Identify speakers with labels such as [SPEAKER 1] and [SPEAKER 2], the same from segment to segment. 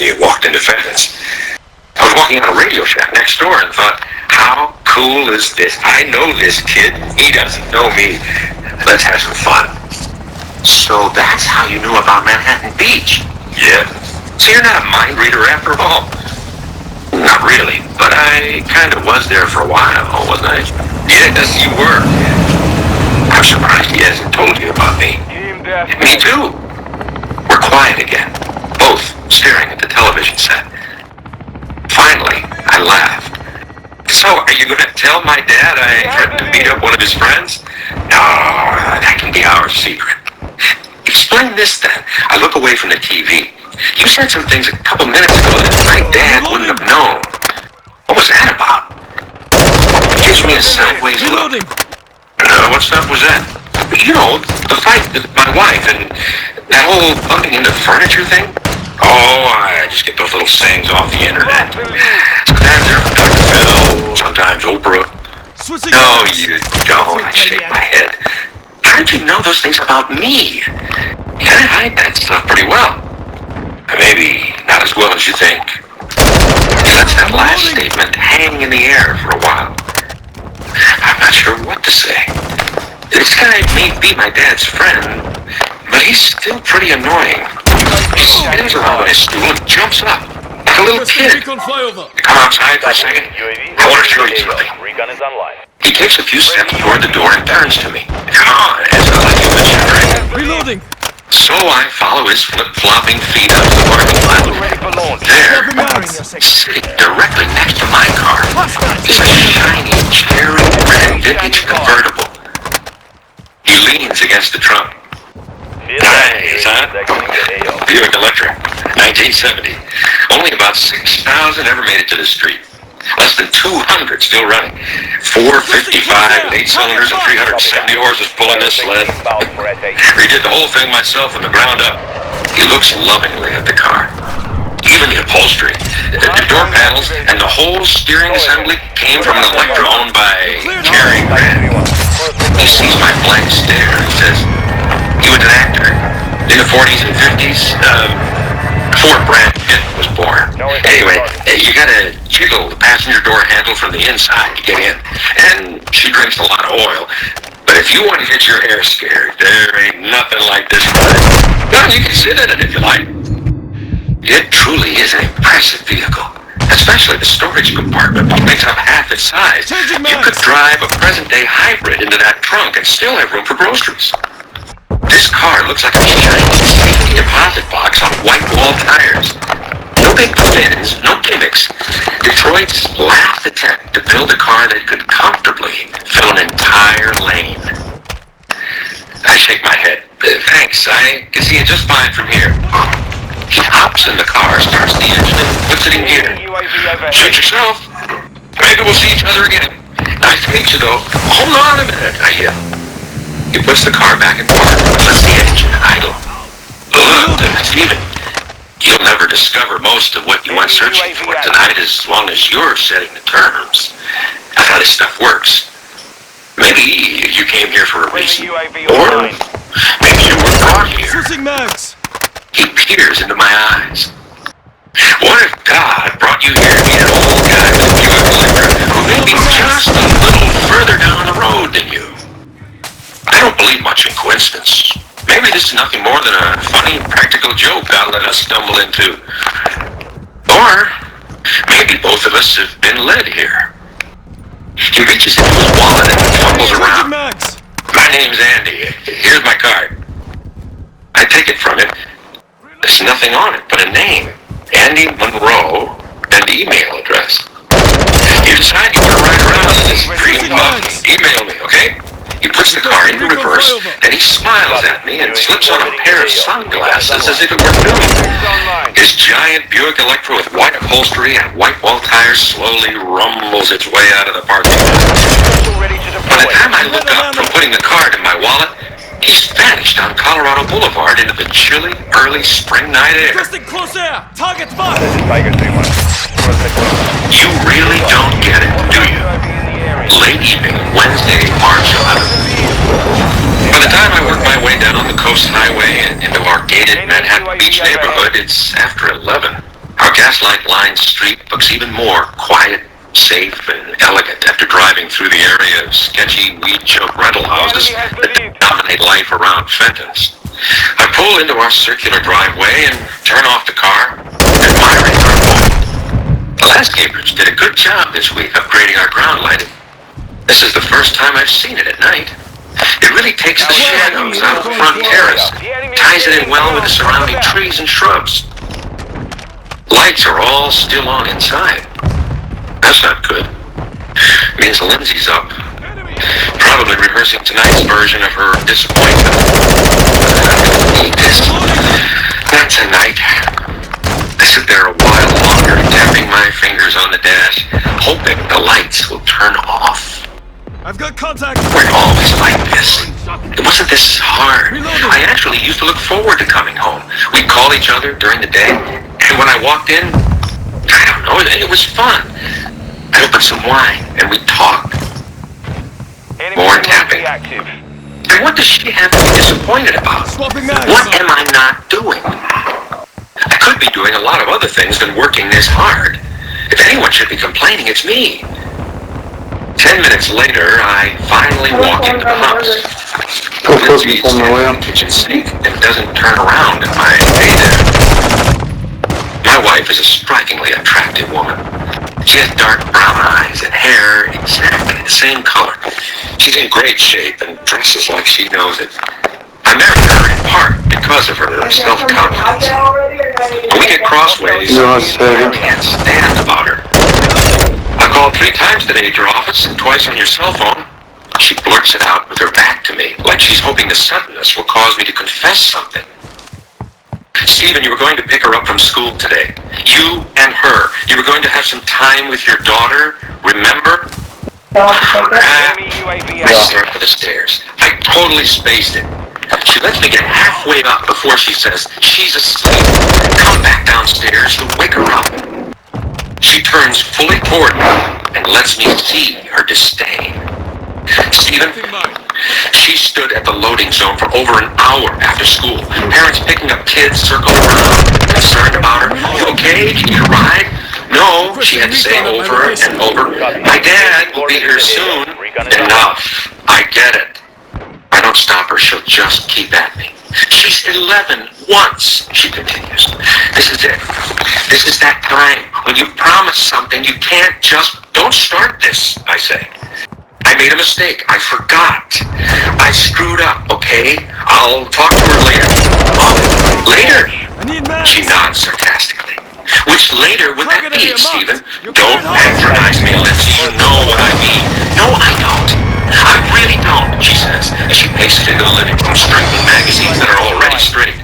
[SPEAKER 1] you walked into Fez. I was walking on a Radio Shack next door and thought, how cool is this? I know this kid. He doesn't know me. Let's have some fun. So that's how you knew about Manhattan Beach? Yeah. So you're not a mind reader after all? Not really, but I kind of was there for a while, wasn't I? Yes, you were. I'm surprised he hasn't told you about me. Me too. We're quiet again, both staring at the television set. Finally, I laughed. So, are you going to tell my dad I threatened to beat up one of his friends? No, that can be our secret. Explain this then. I look away from the TV. You said some things a couple minutes ago that my dad wouldn't have known. What was that about? He gives me a sideways look. What stuff was that? You know, the fight with my wife and that whole bumping into furniture thing. Oh, I just get those little sayings off the internet. Sometimes they're from Dr. Phil, sometimes Oprah. No, you don't. I shake my head. How did you know those things about me? You gotta hide that stuff pretty well. Maybe not as well as you think. That's that last statement hanging in the air for a while. I'm not sure what to say. This guy may be my dad's friend, but he's still pretty annoying. He spins around on his stool and jumps up like a little kid. Come outside for a second. I want to show you something. He takes a few steps toward the door and turns to me. Come on, as I like you to shivering. Reloading. So I follow his flip-flopping feet out of the parking lot. There, sitting directly next to my car, is a shiny cherry red vintage convertible. He leans against the trunk. Nice, huh? Buick Electra, 1970. Only about 6,000 ever made it to the street. Less than 200 still running. 455 8 cylinders and 370 horses pulling this sled. Redid the whole thing myself from the ground up. He looks lovingly at the car. Even the upholstery, the door panels, and the whole steering assembly came from an Electra owned by Cary Grant. He sees my blank stare and says, he was an actor. In the 40s and 50s, before Brad Pitt was born. Anyway, you gotta jiggle the passenger door handle from the inside to get in. And she drinks a lot of oil. But if you want to get your hair scared, there ain't nothing like this one. Well, you can sit in it if you like. It truly is an impressive vehicle. Especially the storage compartment, which makes up half its size. You could drive a present-day hybrid into that trunk and still have room for groceries. This car looks like a giant safety deposit box on white wall tires. No big spins, no gimmicks. Detroit's last attempt to build a car that could comfortably fill an entire lane. I shake my head. Thanks, I can see it just fine from here. He hops in the car, starts the engine, and puts it in gear. Suit yourself. Maybe we'll see each other again. Nice to meet you, though. Hold on a minute, I hear. He puts the car back in park, lets the engine idle. Look, Stephen, you'll never discover most of what you went searching for tonight as long as you're setting the terms. That's how this stuff works. Maybe you came here for a reason, or maybe you were brought here. He peers into my eyes. What if God brought you here to meet an old guy with a Buick Electra who may be just a little further down the road than you? I don't believe much in coincidence. Maybe this is nothing more than a funny practical joke God let us stumble into. Or maybe both of us have been led here. He reaches into his wallet and fumbles around. My name's Andy. Here's my card. I take it from him. There's nothing on it but a name, Andy Monroe, and email address. You decide you want to ride around in this dream coffee. Email me, okay? He puts the car into reverse, and he smiles at me and slips on a pair of sunglasses as if it were new. His giant Buick Electra with white upholstery and white wall tires slowly rumbles its way out of the parking lot. By the time I look up from putting the card in my wallet, he's vanished on Colorado Boulevard into the chilly, early spring night air. You really don't get it, do you? Late evening, Wednesday, March 11th. By the time I work my way down on the Coast Highway and into our gated Manhattan Beach neighborhood, it's after 11. Our gaslight-lined street looks even more quiet, safe, and elegant after driving through the area of sketchy, weed-choked rental houses that dominate life around Fenton's. I pull into our circular driveway and turn off the car, admiring our home. The landscapers did a good job this week upgrading our ground lighting. This is the first time I've seen it at night. It really takes the shadows out of the front terrace, ties it in well with the surrounding trees and shrubs. Lights are all still on inside. That's not good. Means Lindsay's up. Probably rehearsing tonight's version of her disappointment. I'm gonna need this. Not tonight. I sit there a while longer, tapping my fingers on the dash, hoping the lights will turn off.
[SPEAKER 2] I've got contact!
[SPEAKER 1] We're always like this. It wasn't this hard. I actually used to look forward to coming home. We'd call each other during the day, and when I walked in, I don't know, it was fun. I'd open some wine, and we'd talk. More tapping. And what does she have to be disappointed about? What am I not doing? I could be doing a lot of other things than working this hard. If anyone should be complaining, it's me. 10 minutes later, I finally walk into the house. Lindsay's in the kitchen sink and doesn't turn around at my data. My wife is a strikingly attractive woman. She has dark brown eyes and hair exactly the same color. She's in great shape and dresses like she knows it. I married her in part because of her self-confidence. When we get crossways, I can't stand about her. I called 3 times today at your office and twice on your cell phone. She blurts it out with her back to me, like she's hoping the suddenness will cause me to confess something. Stephen, you were going to pick her up from school today. You and her. You were going to have some time with your daughter, remember? I stare up the stairs. I totally spaced it. She lets me get halfway up before she says she's asleep. Come back downstairs to wake her up. She turns fully toward me and lets me see her disdain. Stephen, she stood at the loading zone for over an hour after school. Parents picking up kids circling around, concerned about her. You okay? Can you ride? No, she had to say over and over. My dad will be here soon. Enough. I get it. I don't stop her. She'll just keep at me. She's 11 once, she continues. This is it. This is that time when you promise something you can't just... Don't start this, I say. I made a mistake. I forgot. I screwed up, okay? I'll talk to her later. Oh, later? She nods sarcastically. Which later would that be, Stephen? Don't patronize me, Lindsay. You know what I mean. No, I don't. I really don't, she says, as she paces into the living room, straightening magazines that are already straight.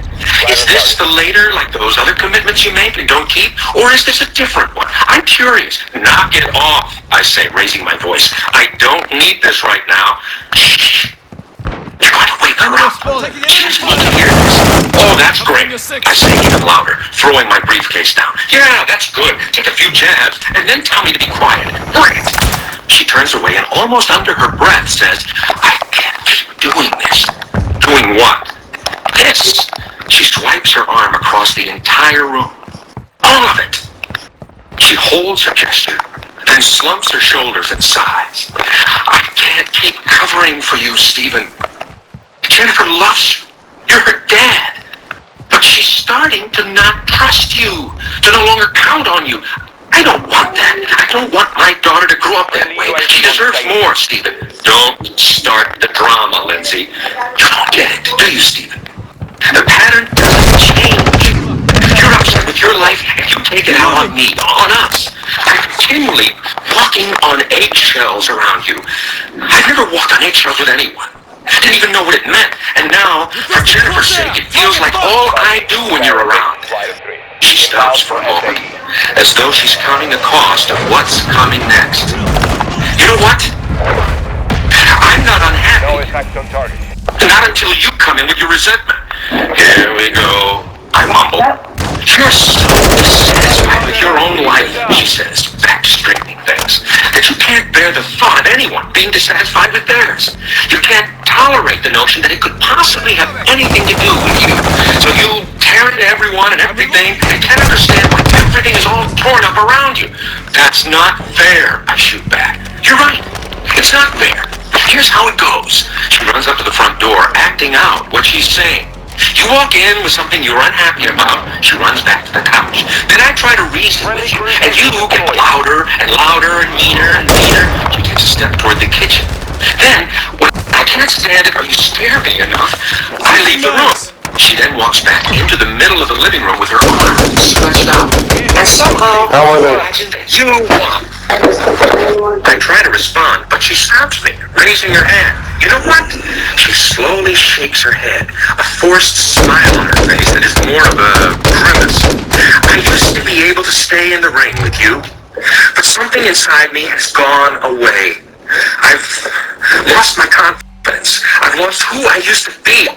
[SPEAKER 1] Is this the later, like those other commitments you make and don't keep? Or is this a different one? I'm curious. Knock it off, I say, raising my voice. I don't need this right now. Shh. You're going to wake her up. She doesn't need to hear this. Oh, that's great, I say even louder, throwing my briefcase down. Yeah, that's good. Take a few jabs, and then tell me to be quiet. Bring it. She turns away and almost under her breath says, I can't keep doing this. Doing what? This. She swipes her arm across the entire room. All of it. She holds her gesture, then slumps her shoulders and sighs. I can't keep covering for you, Stephen. Jennifer loves you. You're her dad. But she's starting to not trust you, to no longer count on you. I don't want that. I don't want my daughter to grow up that way. She deserves more, Stephen. Don't start the drama, Lindsay. You don't get it, do you, Stephen? The pattern doesn't change. You're upset with your life, and you take it out on me, on us. I'm continually walking on eggshells around you. I've never walked on eggshells with anyone. Didn't even know what it meant. And now, for Jennifer's sake, it feels like all I do when you're around. She stops for a moment, as though she's counting the cost of what's coming next. You know what? I'm not unhappy.
[SPEAKER 3] No attacks on target.
[SPEAKER 1] Not until you come in with your resentment. Here we go, I mumble. You're so dissatisfied with your own life, she says, back to straightening things, that you can't bear the thought of anyone being dissatisfied with theirs. You can't tolerate the notion that it could possibly have anything to do with you. So you tear into everyone and everything and can't understand why everything is around you. That's not fair, I shoot back. You're right. It's not fair. Here's how it goes. She runs up to the front door, acting out what she's saying. You walk in with something you're unhappy about. She runs back to the couch. Then I try to reason with you, and you get louder and louder and meaner and meaner. She takes a step toward the kitchen. Then, when I can't stand it or you scare me enough, I leave the room. She then walks back into the middle of the living room with her arms stretched out. And somehow, you won. I try to respond, but she stops me, raising her hand. You know what? She slowly shakes her head, a forced smile on her face that is more of a grimace. I used to be able to stay in the ring with you, but something inside me has gone away. I've lost my confidence. I've lost who I used to be.